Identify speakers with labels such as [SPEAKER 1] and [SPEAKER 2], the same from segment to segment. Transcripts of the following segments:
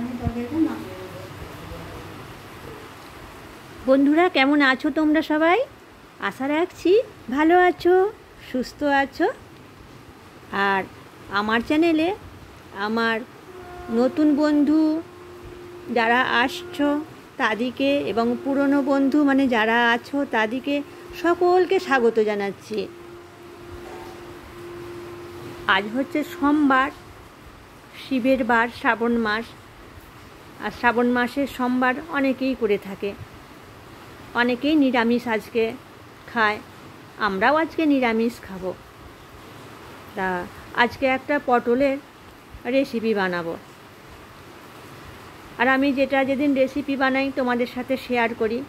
[SPEAKER 1] আমি তরকারিটা নামিয়ে নেব।
[SPEAKER 2] বন্ধুরা, কেমন আছো তোমরা সবাই? আশা রাখছি ভালো আছো, সুস্থ আছো। আর আমার চ্যানেলে আমার নতুন বন্ধু যারা আসছো তাদেরকে এবং পুরনো বন্ধু মানে যারা আছো তাদেরকে সকলকে স্বাগত জানাচ্ছি। আজ হচ্ছে সোমবার, শিবের বার, শ্রাবণ মাস। আর শ্রাবণ মাসের সোমবার অনেকেই করে থাকে, অনেকেই নিরামিষ আজকে খায়, আমরাও আজকে নিরামিষ খাবো। তা আজকে একটা পটলের রেসিপি বানাবো। আর আমি যেদিন রেসিপি বানাই তোমাদের সাথে শেয়ার করি,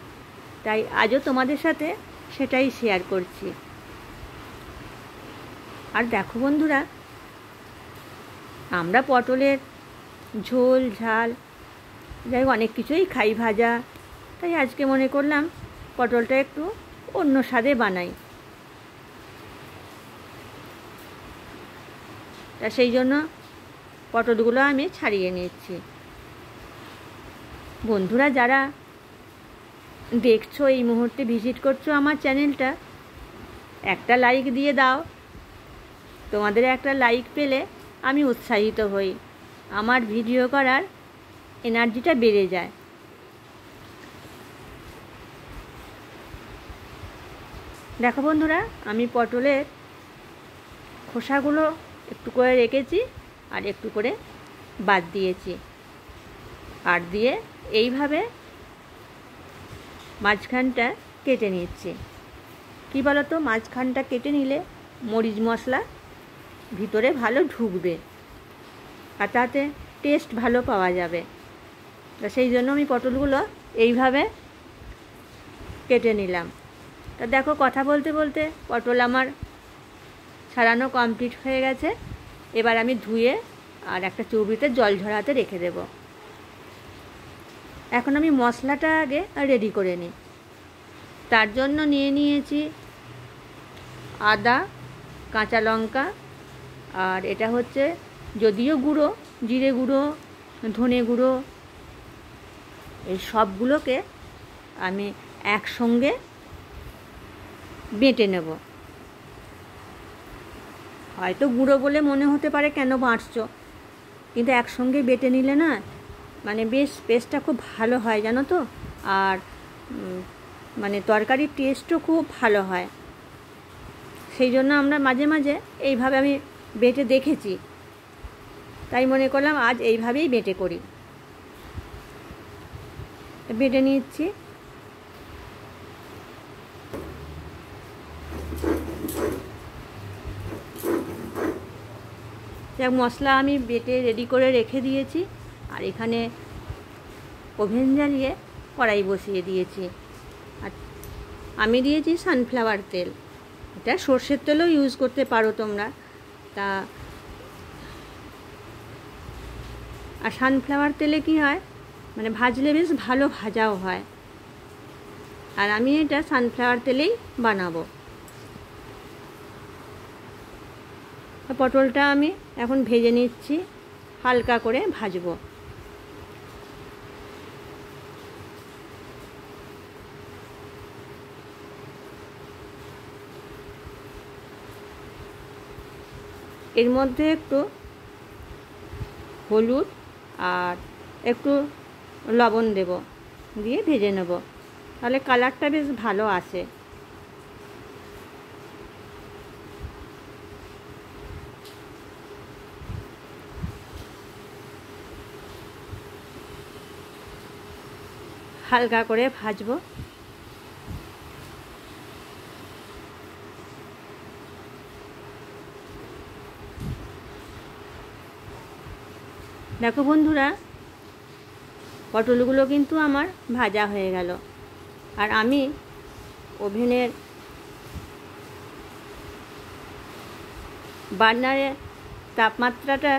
[SPEAKER 2] তাই আজও তোমাদের সাথে সেটাই শেয়ার করছি। আর দেখো বন্ধুরা, আমরা পটলের ঝোল ঝাল যাই হোক অনেক কিছুই খাই, ভাজা, তাই আজকে মনে করলাম পটলটা একটু অন্য স্বাদে বানাই। তা সেই জন্য পটলগুলো আমি ছাড়িয়ে নিচ্ছি। বন্ধুরা যারা দেখছো, এই মুহূর্তে ভিজিট করছো আমার চ্যানেলটা, একটা লাইক দিয়ে দাও। তোমাদের একটা লাইক পেলে আমি উৎসাহিত হই, আমার ভিডিও করার এনার্জিটা বেড়ে যায়। দেখো বন্ধুরা, আমি পটলের খোসাগুলো একটু করে রেখেছি আর একটু করে বাদ দিয়েছি। আর দিয়ে এইভাবে মাঝখানটা কেটে নিচ্ছি। কী বলো তো, মাঝখানটা কেটে নিলে মরিচ মশলা ভিতরে ভালো ঢুকবে আর তাতে টেস্ট ভালো পাওয়া যাবে। তা সেই জন্য আমি পটলগুলো এইভাবে কেটে নিলাম। তা দেখো, কথা বলতে বলতে পটল আমার ছাড়ানো কমপ্লিট হয়ে গেছে। এবার আমি ধুয়ে আর একটা চুবড়িতে জল ঝরাতে রেখে দেব। এখন আমি মশলাটা আগে রেডি করে নিই। তার জন্য নিয়ে নিয়েছি আদা, কাঁচা লঙ্কা, আর এটা হচ্ছে যদিও গুঁড়ো, জিরে গুঁড়ো, ধনে গুঁড়ো, এই সবগুলোকে আমি একসঙ্গে বেটে নেব। হয়তো গুঁড়ো বলে মনে হতে পারে কেন বাটছো, কিন্তু একসঙ্গে বেটে নিলে না মানে বেশ পেস্টটা খুব ভালো হয় জানো তো। আর মানে তরকারির টেস্টও খুব ভালো হয়। সেই জন্য আমরা মাঝে মাঝে এইভাবে আমি বেটে দেখেছি, তাই মনে করলাম আজ এইভাবেই বেটে করি। বেটে নিচ্ছি। যাক, মশলা আমি বেটে রেডি করে রেখে দিয়েছি। আর এখানে ওভেন জ্বালিয়ে কড়াই বসিয়ে দিয়েছি। আর আমি দিয়েছি সানফ্লাওয়ার তেল। এটা সর্ষের তেলও ইউজ করতে পারো তোমরা। তা আর সানফ্লাওয়ার তেলে কি হয়, মানে ভাজলে বেশ ভালো ভাজাও হয়। আর আমি এটা সানফ্লাওয়ার তেলেই বানাবো। পটলটা আমি এখন ভেজে নিচ্ছি, হালকা করে ভাজবো। এর মধ্যে একটু হলুদ আর একটু লবণ দেব, দিয়ে ভেজে নেব, তাহলে কালারটা বেশ ভালো আসে। হালকা করে ভাজবো। দেখো বন্ধুরা, পটলগুলো কিন্তু আমার ভাজা হয়ে গেল। আর আমি ওভেনের বার্নারের তাপমাত্রাটা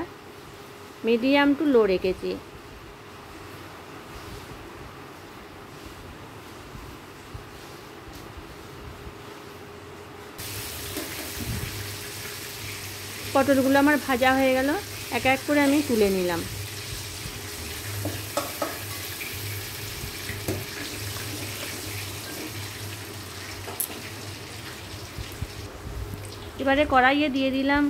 [SPEAKER 2] মিডিয়াম টু লো রেখেছি। পটলগুলো আমার ভাজা হয়ে গেল, এক এক করে আমি তুলে নিলাম। এবারে কড়াইয়ে দিয়ে দিলাম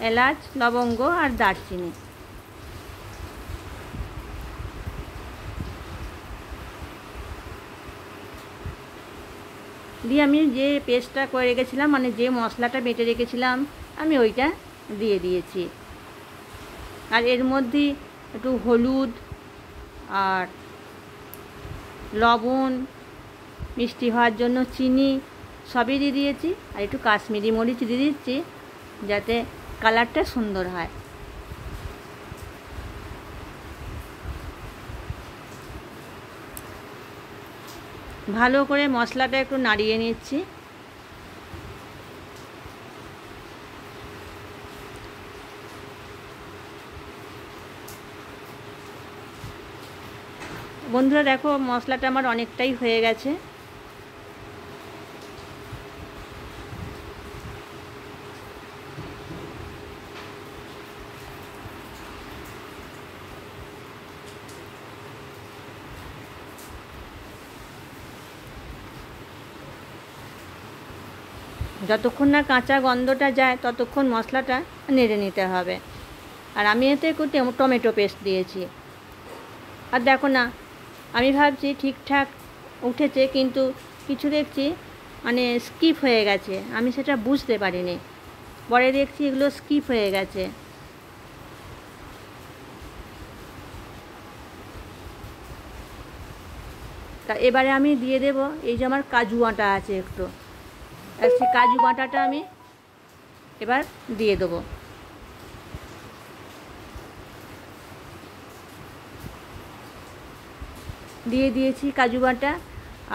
[SPEAKER 2] এলাচ, লবঙ্গ আর দারচিনি। দিয়ে আমি যে পেস্টটা করে রেখেছিলাম, মানে যে মশলাটা বেটে রেখেছিলাম, আমি ওইটা দিয়ে দিয়েছি। আর এর মধ্যে একটু হলুদ আর লবণ, মিষ্টি হওয়ার জন্য চিনি সবই দিয়ে দিয়েছি। আর একটু কাশ্মীরি মরিচ দিয়ে দিচ্ছি যাতে কালারটা সুন্দর হয়। ভালো করে মশলাটা একটু নাড়িয়ে নিচ্ছি। বন্ধুরা দেখো, মশলাটা আমার অনেকটাই হয়ে গেছে। যতক্ষণ না কাঁচা গন্ধটা যায় ততক্ষণ মশলাটা নেড়ে নিতে হবে। আর আমি এতে একটু টমেটো পেস্ট দিয়েছি। আর দেখো না, আমি ভাবছি ঠিকঠাক উঠেছে, কিন্তু কিছু দেখছি মানে স্কিপ হয়ে গেছে, আমি সেটা বুঝতে পারিনি। পরে দেখছি এগুলো স্কিপ হয়ে গেছে। তা এবারে আমি দিয়ে দেব এই যে আমার কাজু বাটা আছে একটু, সেই কাজু বাটাটা আমি এবার দিয়ে দেবো। দিয়ে দিয়েছি কাজু বাটা।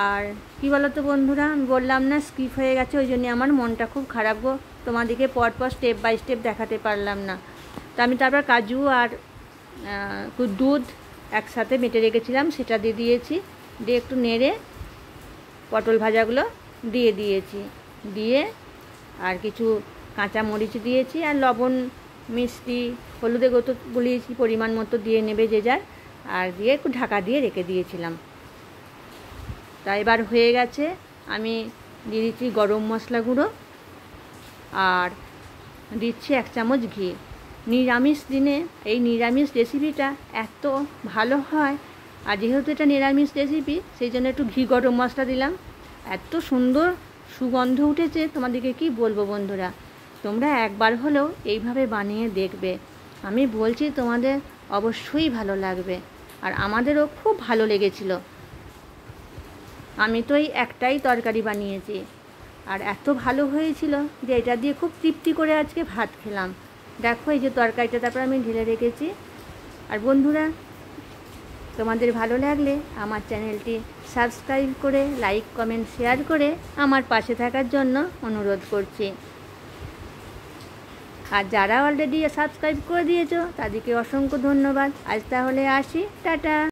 [SPEAKER 2] আর কি বলো তো বন্ধুরা, আমি বললাম না স্কিপ হয়ে গেছে, ওই জন্য আমার মনটা খুব খারাপ গো, তোমাদেরকে পরপর স্টেপ বাই স্টেপ দেখাতে পারলাম না। তো আমি তারপর কাজু আর দুধ একসাথে বেটে রেখেছিলাম সেটা দিয়ে দিয়েছি। দিয়ে একটু নেড়ে পটল ভাজাগুলো দিয়ে দিয়েছি। দিয়ে আর কিছু কাঁচা মরিচ দিয়েছি, আর লবণ, মিষ্টি, হলুদে তো বলিয়েছি পরিমাণ মতো দিয়ে নেবে যে যার। আর দিয়ে একটু ঢাকা দিয়ে রেখে দিয়েছিলাম। তা এবার হয়ে গেছে। আমি দিয়ে দিচ্ছি গরম মশলা গুঁড়ো আর দিচ্ছি 1 চামচ ঘি। নিরামিষ দিনে এই নিরামিষ রেসিপিটা এত ভালো হয়, আর যেহেতু এটা নিরামিষ রেসিপি সেই জন্য একটু ঘি গরম মশলা দিলাম। এত সুন্দর সুগন্ধ উঠেছে, তোমাদেরকে কি বলবো বন্ধুরা, তোমরা একবার হলেও এইভাবে বানিয়ে দেখবে। আমি বলছি তোমাদের অবশ্যই ভালো লাগবে। আর আমাদেরও খুব ভালো লেগেছিল। আমি তো এই একটাই তরকারি বানিয়েছি, আর এত ভালো হয়েছিল যে এটা দিয়ে খুব তৃপ্তি করে আজকে ভাত খেলাম। দেখো এই যে তরকারিটা তারপর আমি ঢেলে রেখেছি। আর বন্ধুরা, তোমাদের ভালো লাগলে আমার চ্যানেলটি সাবস্ক্রাইব করে লাইক, কমেন্ট, শেয়ার করে আমার পাশে থাকার জন্য অনুরোধ করছি। আর যারা অলরেডি সাবস্ক্রাইব করে দিয়েছো তাদেরকে অসংখ্য ধন্যবাদ। আজ তাহলে আসি, টাটা।